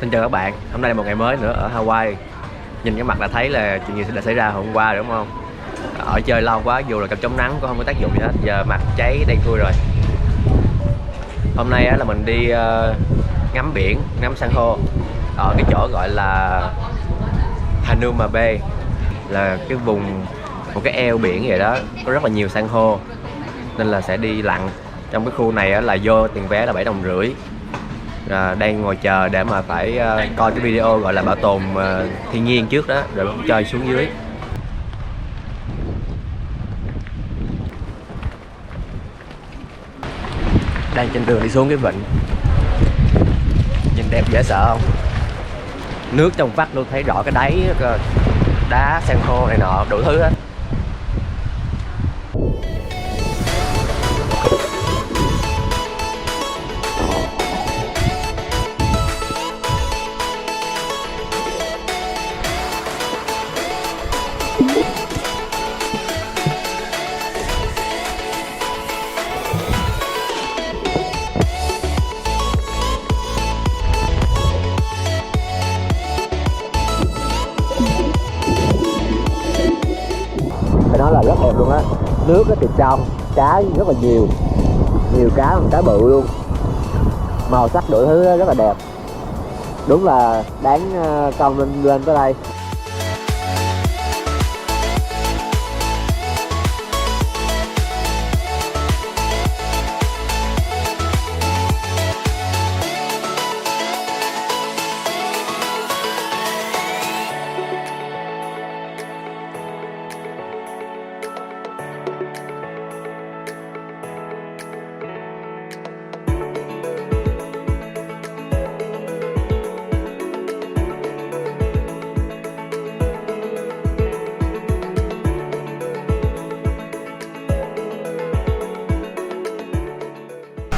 Xin chào các bạn, hôm nay là một ngày mới nữa ở Hawaii. Nhìn cái mặt là thấy là chuyện gì đã xảy ra hôm qua đúng không? Ở chơi lâu quá, dù là kem chống nắng cũng không có tác dụng gì hết. Giờ mặt cháy đen thui rồi. Hôm nay là mình đi ngắm biển, ngắm san hô ở cái chỗ gọi là Hanuma Bay, là cái vùng, một cái eo biển vậy đó, có rất là nhiều san hô nên là sẽ đi lặn. Trong cái khu này là vô tiền vé là 7,5 đồng. Đang ngồi chờ để mà phải coi cái video gọi là bảo tồn thiên nhiên trước đó rồi mới chơi xuống dưới. Đang trên đường đi xuống cái vịnh, nhìn đẹp dễ sợ không? Nước trong vắt luôn, thấy rõ cái đáy cơ. Đá san hô này nọ đủ thứ hết. Phải nói là rất đẹp luôn á. Nước thì trong, cá rất là nhiều, nhiều cá, cá bự luôn, màu sắc đủ thứ rất là đẹp. Đúng là đáng công lên tới đây.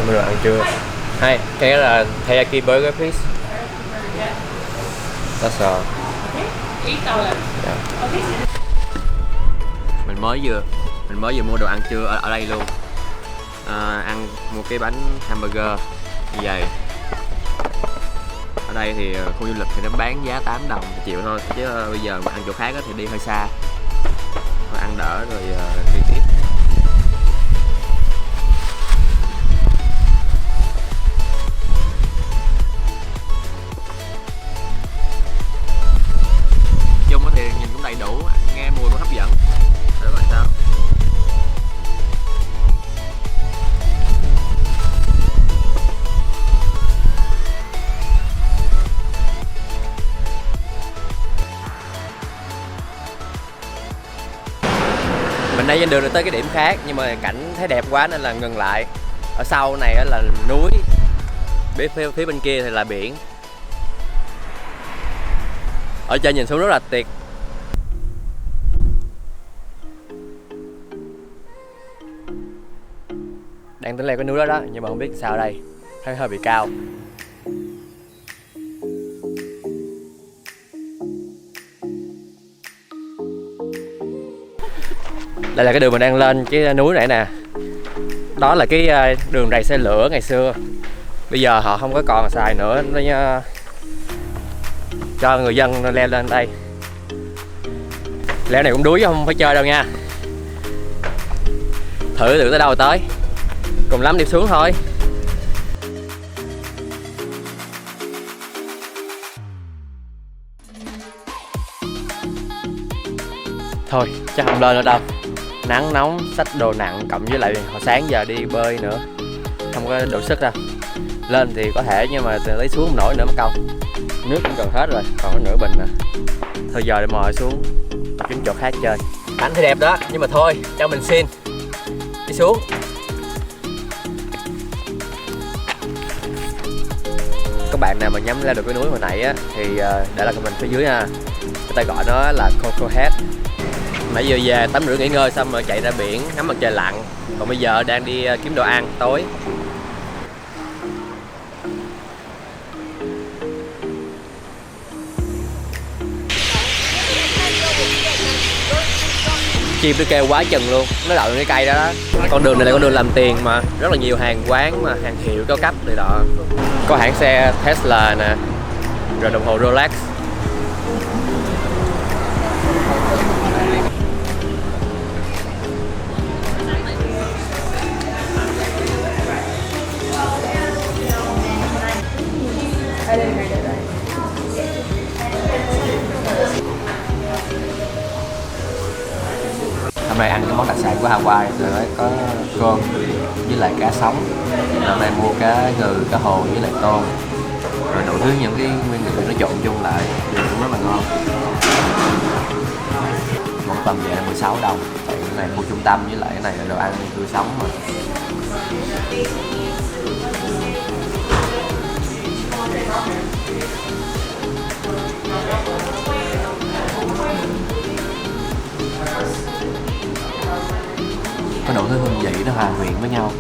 Mình được ăn trưa. Hey, can I get a teriyaki burger please? That's all. Yeah. Mình mới vừa mua đồ ăn trưa ở đây luôn. Ăn mua cái bánh hamburger như vậy. Ở đây thì khu du lịch thì nó bán giá 8 đồng chịu thôi, chứ bây giờ mà ăn chỗ khác thì đi hơi xa. Thôi ăn đỡ rồi đi tiếp. Thì nhìn cũng đầy đủ, nghe mùi cũng hấp dẫn. Để coi sao. Mình đang trên đường tới cái điểm khác nhưng mà cảnh thấy đẹp quá nên là ngừng lại. Ở sau này là núi, phía bên kia thì là biển. Ở trên nhìn xuống rất là tuyệt. Đang tính leo cái núi đó nhưng mà không biết sao đây, thấy hơi bị cao. Đây là cái đường mình đang lên cái núi này nè. Đó là cái đường rầy xe lửa ngày xưa. Bây giờ họ không có còn xài nữa, nó cho người dân leo lên đây. Leo này cũng đuối chứ không phải chơi đâu nha. Thử tới đâu tới, cùng lắm đi xuống thôi. Thôi chắc không lên nữa đâu, nắng nóng xách đồ nặng cộng với lại hồi sáng giờ đi bơi nữa không có đủ sức đâu. Lên thì có thể nhưng mà lấy xuống không nổi nữa mất công. Nước cũng gần hết rồi, còn có nửa bình nè. Thôi giờ để mò xuống kiếm chỗ khác chơi. Cảnh thì đẹp đó nhưng mà thôi cho mình xin đi xuống. Các bạn nào mà nhắm lên được cái núi hồi nãy á thì để lại comment phía dưới ha. Người ta gọi nó là Coco Head. Nãy giờ về tắm rửa nghỉ ngơi xong rồi chạy ra biển ngắm mặt trời lặn. Còn bây giờ đang đi kiếm đồ ăn tối. chim nó kêu quá chừng luôn, nó đậu cái cây đó đó. Con đường này là con đường làm tiền mà rất là nhiều hàng quán mà hàng hiệu cao cấp này đó. Có hãng xe Tesla nè, rồi đồng hồ Rolex. Hôm nay ăn cái món đặc sản của Hawaii rồi có cơm với lại cá sống. Hôm nay mua cá ngừ, cá hồ với lại tôm. Rồi đủ thứ những cái nguyên liệu nó trộn chung lại cũng rất là ngon. Món tầm vậy là 16 đồng. Tại cái này khu trung tâm với lại cái này là đồ ăn tươi sống mà. Có đủ thứ hương vị nó hòa quyện với nhau.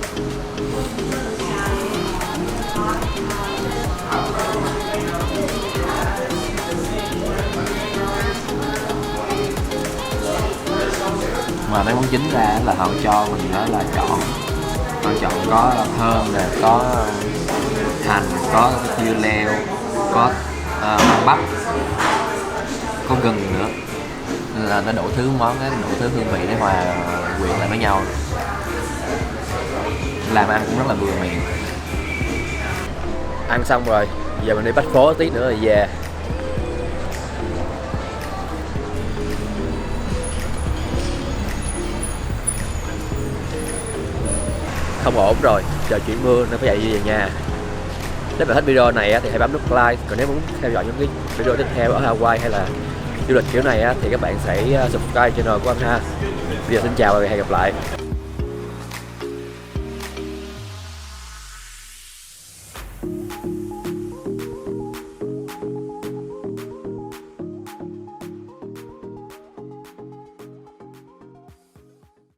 Mà mấy món chính ra là họ cho mình đó là chọn, họ chọn có thơm nè, có hành, có dưa leo, có bắp, có gừng nữa, nên là nó đủ thứ món, đủ thứ hương vị để hòa quyện lại với nhau, làm ăn cũng rất là vừa miệng. Ăn xong rồi, giờ mình đi bách phố tí nữa rồi về. Không ổn rồi, trời chuyển mưa nên phải chạy về nhà. Nếu bạn thích video này thì hãy bấm nút like. Còn nếu muốn theo dõi những cái video tiếp theo ở Hawaii hay là du lịch kiểu này thì các bạn sẽ subscribe channel của anh ha. Bây giờ xin chào và hẹn gặp lại.